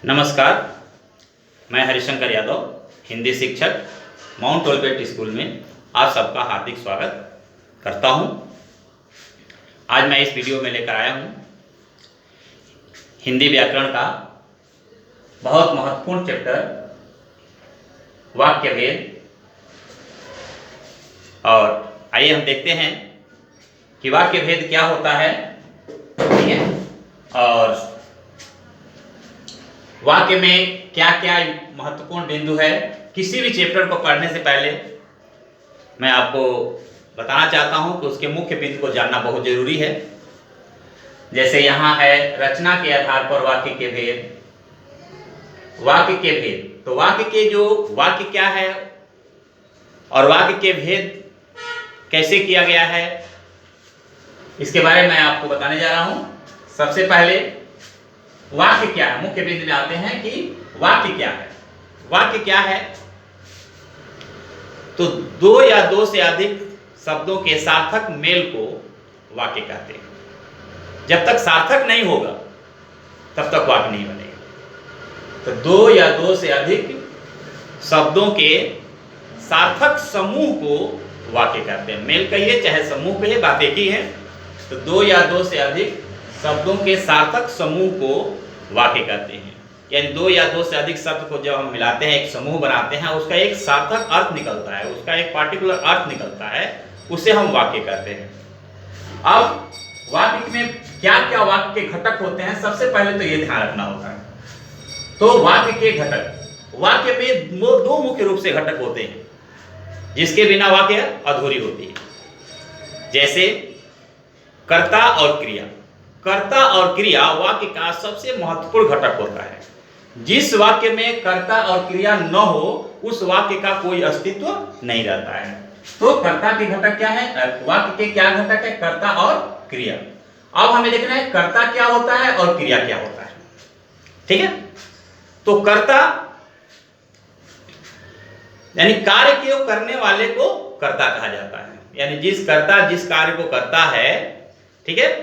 नमस्कार, मैं हरिशंकर यादव, हिंदी शिक्षक, माउंट ओलिवेट स्कूल में आप सबका हार्दिक स्वागत करता हूं। आज मैं इस वीडियो में लेकर आया हूं हिंदी व्याकरण का बहुत महत्वपूर्ण चैप्टर वाक्य भेद। और आइए हम देखते हैं कि वाक्य भेद क्या होता है, ठीक है, और वाक्य में क्या क्या महत्वपूर्ण बिंदु है। किसी भी चैप्टर को पढ़ने से पहले मैं आपको बताना चाहता हूं कि उसके मुख्य बिंदु को जानना बहुत जरूरी है। जैसे यहाँ है रचना के आधार पर वाक्य के भेद। वाक्य के भेद, तो वाक्य के जो वाक्य क्या है और वाक्य के भेद कैसे किया गया है, इसके बारे में मैं आपको बताने जा रहा हूं। सबसे पहले वाक्य क्या है, मुख्य बिंदु में आते हैं कि वाक्य क्या है। वाक्य क्या है, तो दो या दो से अधिक शब्दों के सार्थक मेल को वाक्य कहते हैं। जब तक सार्थक नहीं होगा तब तक वाक्य नहीं बनेगा। तो दो या दो से अधिक शब्दों के सार्थक समूह को वाक्य कहते हैं। मेल कहिए चाहे समूह कहिए, बात एक ही है। तो दो या दो से अधिक शब्दों के सार्थक समूह को वाक्य कहते हैं। यानी दो या दो से अधिक शब्द को जब हम मिलाते हैं, एक समूह बनाते हैं, उसका एक सार्थक अर्थ निकलता है, उसका एक पार्टिकुलर अर्थ निकलता है, उसे हम वाक्य कहते हैं। अब वाक्य में क्या क्या वाक्य के घटक होते हैं, सबसे पहले तो ये ध्यान रखना होता है। तो वाक्य के घटक, वाक्य में दो मुख्य रूप से घटक होते हैं जिसके बिना वाक्य अधूरी होती है। जैसे कर्ता और क्रिया। कर्ता और क्रिया वाक्य का सबसे महत्वपूर्ण घटक होता है। जिस वाक्य में कर्ता और क्रिया न हो उस वाक्य का कोई अस्तित्व नहीं रहता है। तो कर्ता के घटक क्या है, वाक्य के क्या घटक है, कर्ता और क्रिया। अब हमें देखना है कर्ता क्या होता है और क्रिया क्या होता है, ठीक है। तो कर्ता यानी कार्य को करने वाले को कर्ता कहा जाता है। यानी जिस कर्ता जिस कार्य को करता है, ठीक है।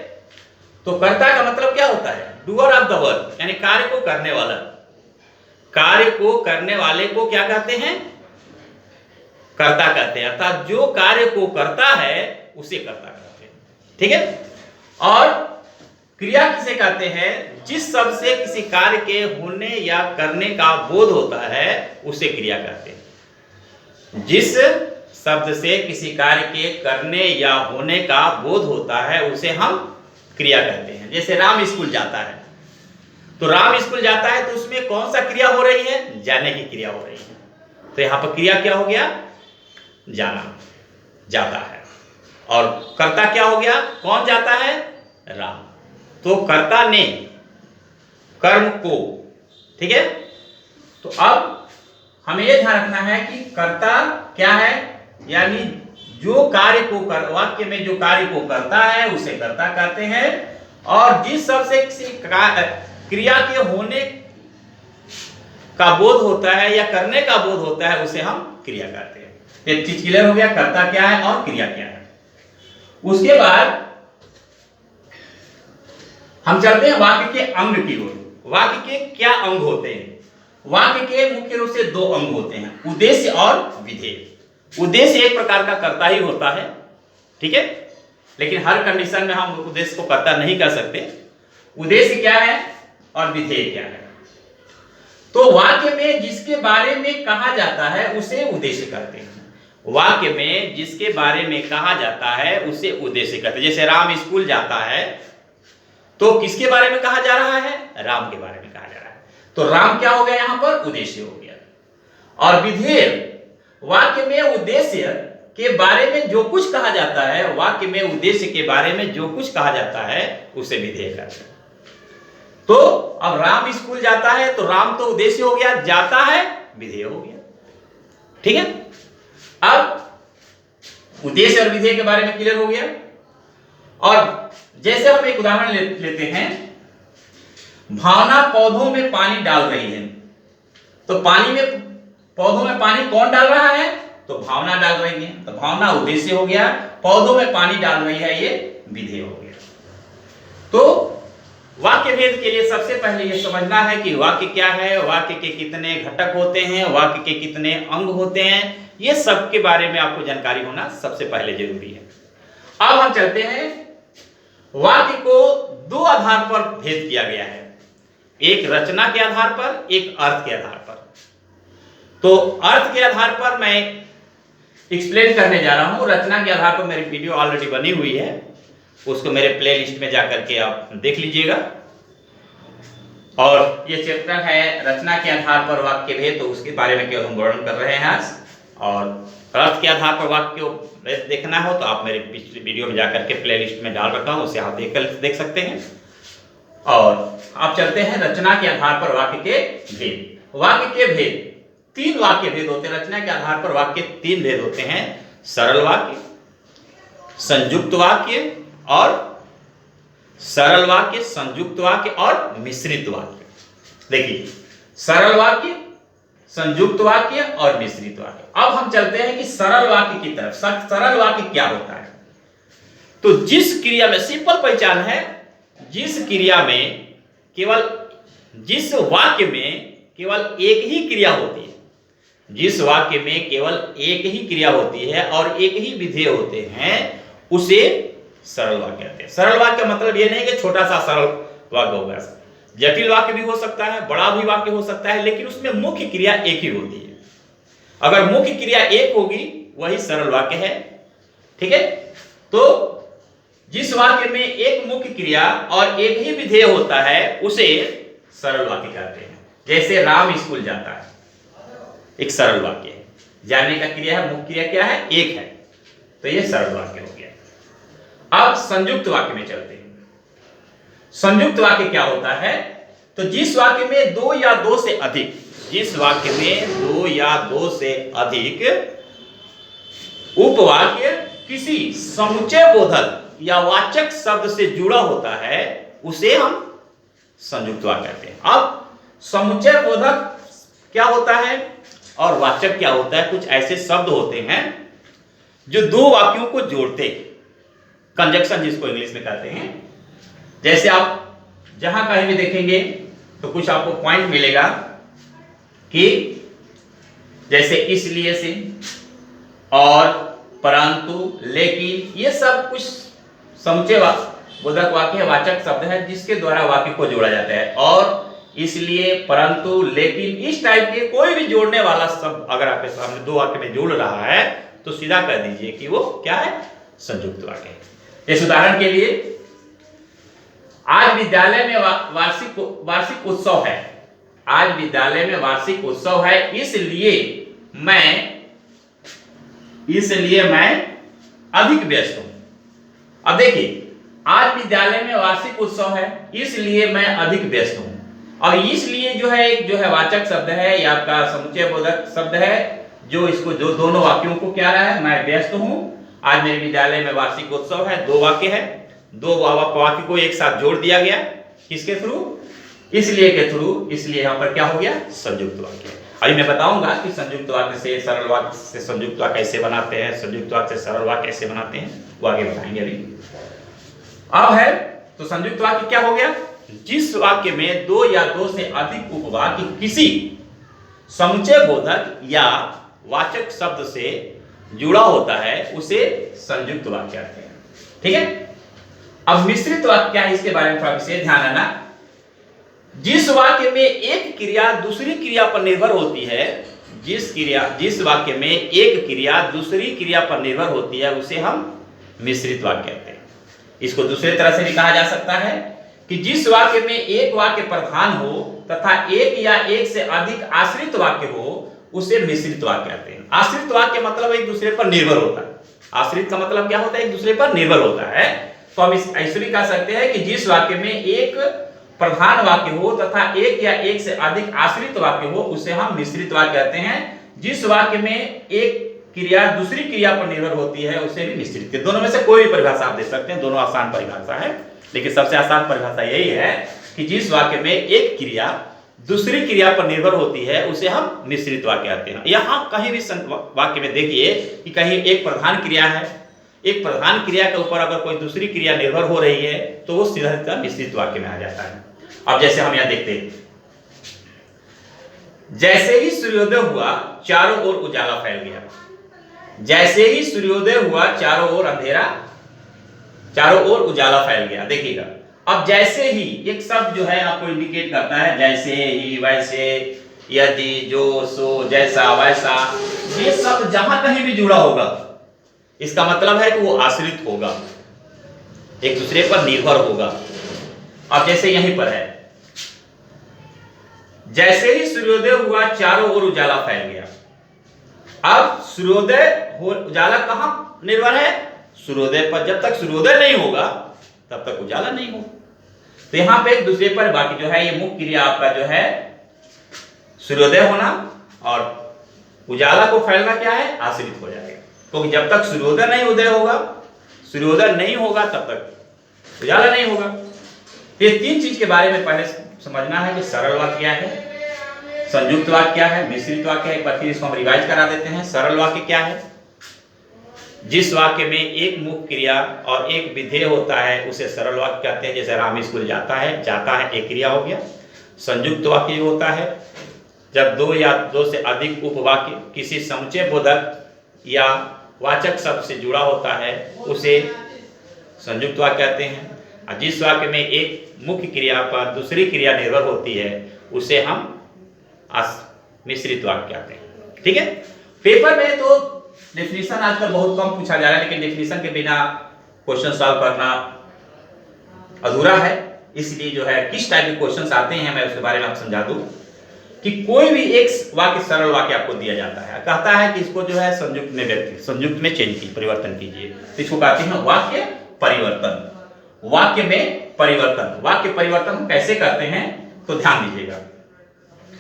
तो कर्ता का मतलब क्या होता है, डूअर ऑफ द वर्क, यानी कार्य को करने वाला। कार्य को करने वाले को क्या कहते हैं, कर्ता कहते हैं। अर्थात जो कार्य को करता है उसे कर्ता कहते हैं, ठीक है। और क्रिया किसे कहते हैं, जिस शब्द से किसी कार्य के होने या करने का बोध होता है उसे क्रिया कहते हैं। जिस शब्द से किसी कार्य के करने या होने का बोध होता है उसे हम क्रिया कहते हैं। जैसे राम स्कूल जाता है, तो राम स्कूल जाता है तो उसमें कौन सा क्रिया हो रही है, जाने की क्रिया हो रही है। तो यहां पर क्रिया क्या हो गया, जाना, जाता है। और कर्ता क्या हो गया, कौन जाता है, राम। तो कर्ता ने कर्म को, ठीक है। तो अब हमें यह ध्यान रखना है कि कर्ता क्या है, यानी जो कार्य को वाक्य में जो कार्य को करता है उसे कर्ता कहते हैं। और जिस शब्द से किसी क्रिया के होने का बोध होता है या करने का बोध होता है उसे हम क्रिया कहते हैं। एक चीज क्लियर हो गया, कर्ता क्या है और क्रिया क्या है। उसके बाद हम चलते हैं वाक्य के अंग की ओर। वाक्य के क्या अंग होते हैं, वाक्य के मुख्य रूप से दो अंग होते हैं, उद्देश्य और विधेय। उद्देश्य एक प्रकार का कर्ता ही होता है, ठीक है, लेकिन हर कंडीशन में हम उद्देश्य को कर्ता नहीं कर सकते। उद्देश्य क्या है और विधेय क्या है। तो वाक्य में जिसके बारे में कहा जाता है उसे उद्देश्य कहते हैं। वाक्य में जिसके बारे में कहा जाता है उसे उद्देश्य कहते हैं। जैसे राम स्कूल जाता है तो किसके बारे में कहा जा रहा है, राम के बारे में कहा जा रहा है। तो राम क्या हो गया, यहां पर उद्देश्य हो गया। और विधेय, वाक्य में उद्देश्य के बारे में जो कुछ कहा जाता है, वाक्य में उद्देश्य के बारे में जो कुछ कहा जाता है उसे विधेय कहते हैं। तो अब राम स्कूल जाता है तो राम तो उद्देश्य हो गया, जाता है विधेय हो गया, ठीक है। अब उद्देश्य और विधेय के बारे में क्लियर हो गया। और जैसे हम एक उदाहरण लेते हैं, भावना पौधों में पानी डाल रही है। तो पानी में, पौधों में पानी कौन डाल रहा है, तो भावना डाल रही है। तो भावना उद्देश्य हो गया, पौधों में पानी डाल रही है ये विधेय हो गया। तो वाक्य भेद के लिए सबसे पहले ये समझना है कि वाक्य क्या है, वाक्य के कितने घटक होते हैं, वाक्य के कितने अंग होते हैं, ये सब के बारे में आपको जानकारी होना सबसे पहले जरूरी है। अब हम चलते हैं, वाक्य को दो आधार पर भेद किया गया है, एक रचना के आधार पर, एक अर्थ के आधार पर। तो अर्थ के आधार पर मैं एक्सप्लेन करने जा रहा हूं, रचना के आधार पर मेरी वीडियो ऑलरेडी बनी हुई है, उसको मेरे प्लेलिस्ट में जाकर के आप देख लीजिएगा। और ये चैप्टर है रचना के आधार पर वाक्य भेद, तो उसके बारे में केवल हम वर्णन कर रहे हैं आज। और अर्थ के आधार पर वाक्य भेद देखना हो तो आप मेरे पिछले वीडियो में जाकर के प्लेलिस्ट में डाल रखा हूं, उसे आप देख सकते हैं। और आप चलते हैं रचना के आधार पर वाक्य के भेद। वाक्य के भेद, तीन वाक्य भेद होते हैं रचना के आधार पर। वाक्य तीन भेद होते हैं, सरल वाक्य, संयुक्त वाक्य और सरल वाक्य, संयुक्त वाक्य और मिश्रित वाक्य। देखिए, सरल वाक्य, संयुक्त वाक्य और मिश्रित वाक्य। अब हम चलते हैं कि सरल वाक्य की तरफ। सरल वाक्य क्या होता है? तो जिस क्रिया में, सिंपल पहचान है, जिस क्रिया में केवल, जिस वाक्य में केवल एक ही क्रिया होती है, जिस वाक्य में केवल एक ही क्रिया होती है और एक ही विधेय होते हैं, उसे सरल वाक्य कहते हैं। सरल वाक्य का मतलब यह नहीं कि छोटा सा सरल वाक्य होगा, जटिल वाक्य भी हो सकता है, बड़ा भी वाक्य हो सकता है, लेकिन उसमें मुख्य क्रिया एक ही होती है। अगर मुख्य क्रिया एक होगी वही सरल वाक्य है। ठीक है, तो जिस वाक्य में एक मुख्य क्रिया और एक ही विधेय होता है उसे सरल वाक्य कहते हैं। जैसे राम स्कूल जाता है, एक सरल वाक्य है, जाने का क्रिया है, मुख्य क्रिया क्या है? एक है, तो यह सरल वाक्य हो गया। अब संयुक्त वाक्य में चलते हैं। संयुक्त वाक्य क्या होता है? तो जिस वाक्य में दो या दो से अधिक, जिस वाक्य में दो या दो से अधिक उपवाक्य किसी समुच्चय बोधक या वाचक शब्द से जुड़ा होता है उसे हम संयुक्त वाक्य कहते हैं। अब समुच्चय बोधक क्या होता है और वाचक क्या होता है? कुछ ऐसे शब्द होते हैं जो दो वाक्यों को जोड़ते, कंजक्शन जिसको इंग्लिश में कहते हैं। जैसे आप जहां कहीं भी देखेंगे तो कुछ आपको पॉइंट मिलेगा कि जैसे इसलिए से और परंतु, लेकिन, ये सब कुछ समुच्चय बोधक वाक्य वाचक शब्द है जिसके द्वारा वाक्य को जोड़ा जाता है। और इसलिए, परंतु, लेकिन, इस टाइप के कोई भी जोड़ने वाला शब्द अगर आपके सामने दो वाक्य में जुड़ रहा है तो सीधा कह दीजिए कि वो क्या है? संयुक्त वाक्य है। इस उदाहरण के लिए, आज विद्यालय में वार्षिक उत्सव है, आज विद्यालय में वार्षिक उत्सव है, इसलिए मैं अधिक व्यस्त हूं। अब देखिए, आज विद्यालय में वार्षिक उत्सव है इसलिए मैं अधिक व्यस्त हूं। और इसलिए जो है एक जो है वाचक शब्द है या आपका समुच्चय बोधक शब्द है जो इसको जो दोनों वाक्यों को क्या रहा है? मैं व्यस्त हूं, आज मेरे विद्यालय में वार्षिक उत्सव है, दो वाक्य है, दो वाक्य को एक साथ जोड़ दिया गया, किसके थ्रू? इसलिए के थ्रू। इसलिए यहां पर क्या हो गया? संयुक्त वाक्य। अभी मैं बताऊंगा कि संयुक्त वाक्य से सरल वाक्य से संयुक्त वाक्य कैसे बनाते हैं, संयुक्त वाक्य से सरल वाक्य कैसे बनाते हैं, वो आगे बताएंगे। अभी अब है, तो संयुक्त वाक्य क्या हो गया? जिस वाक्य में दो या दो से अधिक उपवाक्य किसी समुच्चय बोधक या वाचक शब्द से जुड़ा होता है उसे संयुक्त वाक्य कहते हैं। ठीक है, अब मिश्रित वाक्य क्या है इसके बारे में थोड़ा विशेष ध्यान देना। जिस वाक्य में एक क्रिया दूसरी क्रिया पर निर्भर होती है, जिस वाक्य में एक क्रिया दूसरी क्रिया पर निर्भर होती है उसे हम मिश्रित वाक्य कहते हैं। इसको दूसरे तरह से भी कहा जा सकता है कि जिस वाक्य में एक वाक्य प्रधान हो तथा एक या एक से अधिक आश्रित वाक्य हो उसे मिश्रित वाक्य कहते हैं। आश्रित वाक्य मतलब एक दूसरे पर निर्भर होता है। आश्रित का मतलब क्या होता है? एक दूसरे पर निर्भर होता है। तो हम ऐसे भी कह सकते हैं कि जिस वाक्य में एक प्रधान वाक्य हो तथा एक या एक से अधिक आश्रित वाक्य हो उसे हम मिश्रित वाक्य कहते हैं। जिस वाक्य में एक क्रिया दूसरी क्रिया पर निर्भर होती है उसे भी मिश्रित। दोनों में से कोई भी परिभाषा आप दे सकते हैं, दोनों आसान परिभाषा है, लेकिन सबसे आसान परिभाषा यही है कि जिस वाक्य में एक क्रिया दूसरी क्रिया पर निर्भर होती है उसे हम मिश्रित वाक्य कहते हैं। यहां कहीं भी वाक्य में देखिए कि कहीं एक प्रधान क्रिया है, एक प्रधान क्रिया के ऊपर अगर कोई दूसरी क्रिया निर्भर हो रही है तो वो सीधा सीधा मिश्रित वाक्य में आ जाता है। अब जैसे हम यहाँ देखते हैं, जैसे ही सूर्योदय हुआ चारों ओर उजाला फैल गया। जैसे ही सूर्योदय हुआ चारों ओर अंधेरा, चारों ओर उजाला फैल गया। देखिएगा, अब जैसे ही एक शब्द जो है आपको इंडिकेट करता है, जैसे ही, वैसे, यदि, जो, सो, जैसा, वैसा, ये शब्द जहां कहीं भी जुड़ा होगा इसका मतलब है कि वो आश्रित होगा, एक दूसरे पर निर्भर होगा। अब जैसे यहीं पर है, जैसे ही सूर्योदय हुआ चारों ओर उजाला फैल गया। अब सूर्योदय हो, उजाला कहां निर्भर है? सूर्योदय पर। जब तक सूर्योदय नहीं होगा तब तक उजाला नहीं होगा। तो यहां पे एक दूसरे पर, बाकी जो है ये मुख्य क्रिया आपका जो है सूर्योदय होना और उजाला को फैलना क्या है? आश्रित हो जाएगा। क्योंकि जब तक सूर्योदय नहीं उदय होगा, सूर्योदय नहीं होगा तब तक उजाला नहीं होगा। ये तीन चीज के बारे में पहले समझना है कि सरल वाक्य क्या है, संयुक्त वाक्य क्या है, मिश्रित वाक्य है। एक बार फिर इसको हम रिवाइज करा देते हैं। सरल वाक्य क्या है? जिस वाक्य में एक मुख्य क्रिया और एक विधेय होता है उसे सरल वाक्य कहते हैं। जैसे राम स्कूल जाता है एक क्रिया हो गया। संयुक्त वाक्य होता है जब दो या दो से अधिक उपवाक्य किसी समुच्चय बोधक या वाचक शब्द से जुड़ा होता है उसे संयुक्त वाक्य कहते हैं। और जिस वाक्य में एक मुख्य क्रिया पर दूसरी क्रिया निर्भर होती है उसे हम मिश्रित वाक्य कहते हैं। ठीक है। पेपर में तो डेफिनेशन आजकल बहुत कम पूछा जा रहा है, लेकिन डेफिनेशन के बिना क्वेश्चन सॉल्व करना अधूरा है। इसलिए जो है किस टाइप के क्वेश्चंस आते हैं मैं उसके बारे में आपको समझा दूं कि कोई भी एक वाक्य सरल वाक्य आपको दिया जाता है, कहता है कि इसको जो है संयुक्त में चेंज की परिवर्तन कीजिए, इसको कहते हैं वाक्य परिवर्तन। वाक्य में परिवर्तन, वाक्य परिवर्तन हम कैसे करते हैं तो ध्यान दीजिएगा।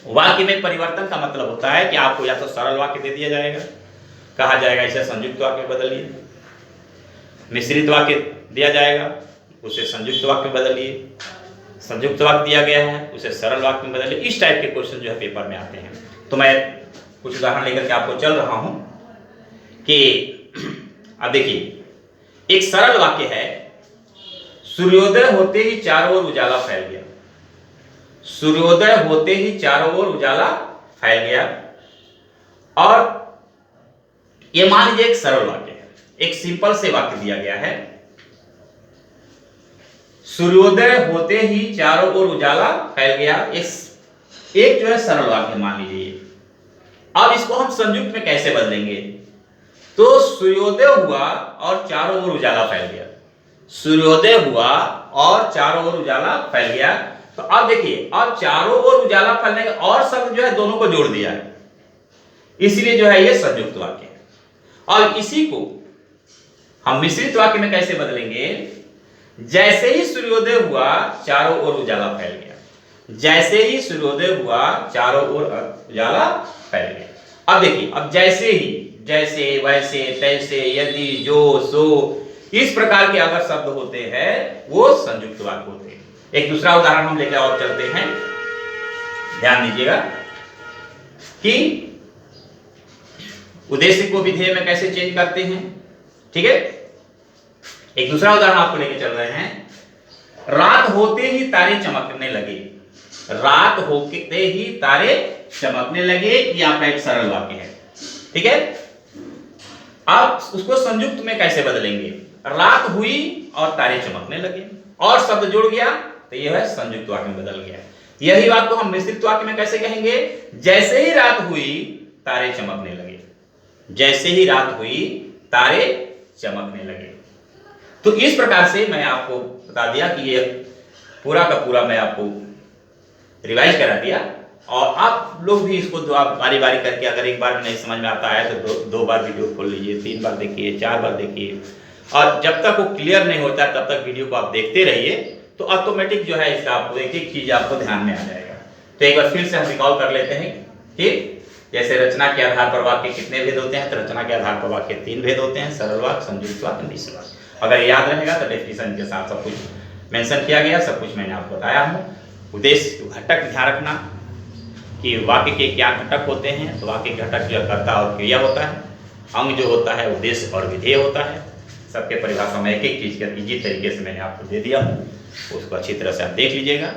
वाक्य में परिवर्तन का मतलब होता है कि आपको या तो सरल वाक्य दे दिया जाएगा, कहा जाएगा इसे संयुक्त वाक्य बदलिए, मिश्रित वाक्य दिया जाएगा उसे संयुक्त वाक्य बदलिए, संयुक्त वाक्य दिया गया है उसे सरल वाक्य में बदलिए। इस टाइप के क्वेश्चन जो है पेपर में आते हैं। तो मैं कुछ उदाहरण लेकर के आपको चल रहा हूं कि अब देखिए, एक सरल वाक्य है, सूर्योदय होते ही चारों ओर उजाला फैल गया। सूर्योदय होते ही चारों ओर उजाला फैल गया। और ये मान लीजिए एक सरल वाक्य है, एक सिंपल से वाक्य दिया गया है, सूर्योदय होते ही चारों ओर उजाला फैल गया। एक जो है सरल वाक्य मान लीजिए। अब इसको हम संयुक्त में कैसे बदलेंगे? तो सूर्योदय हुआ और चारों ओर उजाला फैल गया। सूर्योदय हुआ और चारों ओर उजाला फैल गया। तो अब देखिए, अब चारों ओर उजाला फैलने का और शब्द जो है दोनों को जोड़ दिया है, इसलिए जो है ये संयुक्त वाक्य है। और इसी को हम मिश्रित वाक्य में कैसे बदलेंगे? जैसे ही सूर्योदय हुआ चारों ओर उजाला फैल गया। जैसे ही सूर्योदय हुआ चारों ओर उजाला फैल गया। अब देखिए, अब जैसे ही, जैसे, वैसे, तैसे, यदि, जो, सो, इस प्रकार के अगर शब्द होते हैं वो संयुक्त वाक्य होते हैं। एक दूसरा उदाहरण हम लेकर और चलते हैं, ध्यान दीजिएगा कि उद्देश्य को विधेय में कैसे चेंज करते हैं। ठीक है। एक दूसरा उदाहरण आपको लेके चल रहे हैं। रात होते ही तारे चमकने लगे। रात होते ही तारे चमकने लगे, ये आपका एक सरल वाक्य है। ठीक है। अब उसको संयुक्त में कैसे बदलेंगे? रात हुई और तारे चमकने लगे और शब्द जुड़ गया तो यह है संयुक्त वाक्य में बदल गया। यही बात को हम मिश्रित वाक्य में कैसे कहेंगे? जैसे ही रात हुई तारे चमकने लगे। जैसे ही रात हुई तारे चमकने लगे। तो इस प्रकार से मैं आपको बता दिया कि ये पूरा का पूरा मैं आपको रिवाइज करा दिया। और आप लोग भी इसको बारी बारी करके, अगर एक बार में नहीं समझ में आता है तो दो बार वीडियो खोल लीजिए, 3 बार देखिए, 4 बार देखिए। और जब तक वो क्लियर नहीं होता तब तक वीडियो को आप देखते रहिए, तो ऑटोमेटिक जो है इसका आपको एक एक चीज आपको ध्यान में आ जाएगा। तो एक बार फिर से हम रिकॉल कर लेते हैं कि जैसे रचना के आधार पर वाक्य कितने भेद होते हैं, तो रचना के आधार पर वाक्य 3 भेद होते हैं, सरल वाक्य, संयुक्त वाक्य, मिश्रित वाक्य। अगर याद रहेगा तो डेफिनेशन के साथ सब कुछ मेंशन किया गया, सब कुछ मैंने आपको बताया हूँ। उद्देश्य घटक ध्यान रखना कि वाक्य के क्या घटक होते हैं। तो वाक्य के घटक जो कर्ता और क्रिया होता है, अंग जो होता है उद्देश्य और विधेय होता है, सबके परिभाषा में एक एक चीज़ का इजी तरीके से मैंने आपको दे दिया हूँ, उसको अच्छी तरह से आप देख लीजिएगा।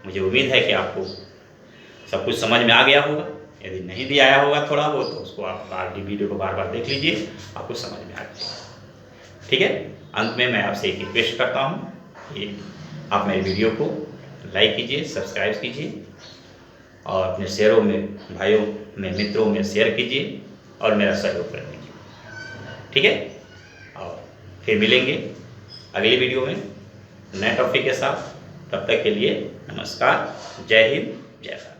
मुझे उम्मीद है कि आपको सब कुछ समझ में आ गया होगा। यदि नहीं भी आया होगा थोड़ा बहुत तो उसको आप वीडियो को बार बार देख लीजिए, आपको समझ में आ जाएगा। ठीक है, अंत में मैं आपसे एक रिक्वेस्ट करता हूँ कि आप मेरे वीडियो को लाइक कीजिए, सब्सक्राइब कीजिए और अपने शेयरों में, भाइयों में, मित्रों में शेयर कीजिए और मेरा सहयोग कर दीजिए। ठीक है, और फिर मिलेंगे अगली वीडियो में नए टॉपिक के साथ। तब तक के लिए नमस्कार, जय हिंद, जय भारत।